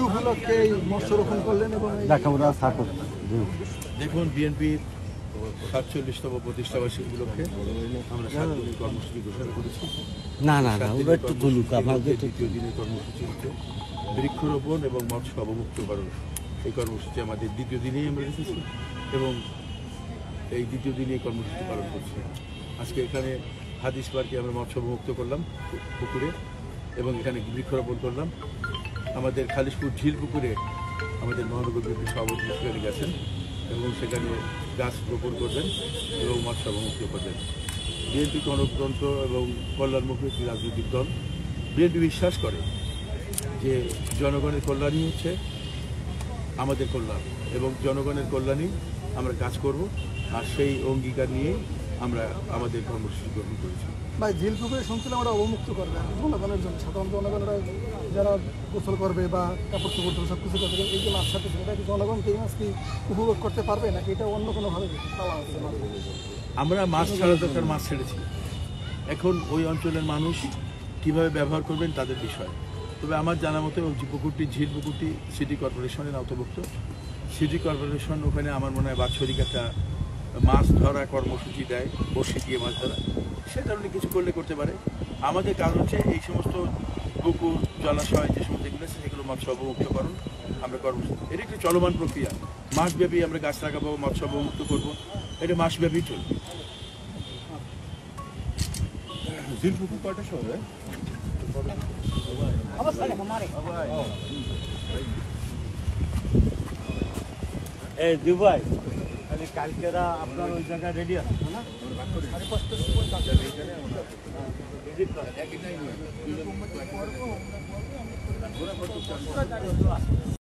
উপলক্ষে এই মৎস্য রোপণ করলেন এবং দেখুন বিএনপির ৪৭তম প্রতিষ্ঠাবার্ষিকী উপলক্ষে আমরা ৭ দিনের কর্মসূচি ঘোষণা করেছি। দ্বিতীয় দিনের কর্মসূচি হচ্ছে বৃক্ষরোপণ এবং মৎস্য অবমুক্তকরণ। এই কর্মসূচি আমাদের দ্বিতীয় দিনেই আমরা রেখেছি এবং এই দ্বিতীয় দিনে এই কর্মসূচি পালন করছি। আজকে এখানে হাদিস পার্কে আমরা মৎস্য অবমুক্ত করলাম পুকুরে এবং এখানে বৃক্ষরোপণ করলাম। আমাদের খালিশপুর ঝিল পুকুরে আমাদের মহানগর বিএনপির সভাপতি সেখানে গেছেন এবং সেখানে গাছ রোপণ করবেন এবং মৎস্য অবমুক্ত করবেন। বিএনপি গণতন্ত্র এবং কল্যাণমুখী একটি রাজনৈতিক দল। বিএনপি বিশ্বাস করে যে জনগণের কল্যাণই হচ্ছে আমাদের কল্যাণ এবং জনগণের কল্যাণই আমরা কাজ করব, আর সেই অঙ্গীকার নিয়ে আমরা আমাদের কর্মসূচি গ্রহণ করেছি। ভাই ঝিল পুকুরে শুনছিলাম আমরা অবমুক্ত করবে জনগণের জন্য, সাধারণ জনগণরা যারা গোসল করবে বা কাপড় চোপড় ধরে সব কিছু করবে, এই যে মাছ ছাড়তে এটা কি জনগণকে এই মাছ কি উপভোগ করতে পারবে নাকি এটা অন্য কোনোভাবে আমরা মাছ ছাড়া দরকার মাছ ছেড়েছি। এখন ওই অঞ্চলের মানুষ কিভাবে ব্যবহার করবেন তাদের বিষয়। তবে আমার জানা মতো ওই পুকুরটি ঝিল পুকুরটি সিটি কর্পোরেশনের আওতাভুক্ত। সিটি কর্পোরেশন ওখানে আমার মনে হয় বাৎসরিক একটা মাছ ধরা কর্মসূচি দেয়, বড়শি দিয়ে মাছ ধরা। সেটা উনি কিছু করলে করতে পারে। আমাদের কাজ হচ্ছে এই সমস্ত পুকুর জলাশয় যে সমস্ত এগুলো আছে সেগুলো মৎস্য অবমুক্তকরণ আমরা কর্মসূচি। এটা একটি চলমান প্রক্রিয়া। মাসব্যাপী আমরা গাছ লাগাবো, মৎস্য অবমুক্ত করবো, এটা মাসব্যাপী চলবে। ঝিল পুকুর কয়টা শহরে দুবাই কালকেরা আপনার ওই জায়গায় রেডি আছে না?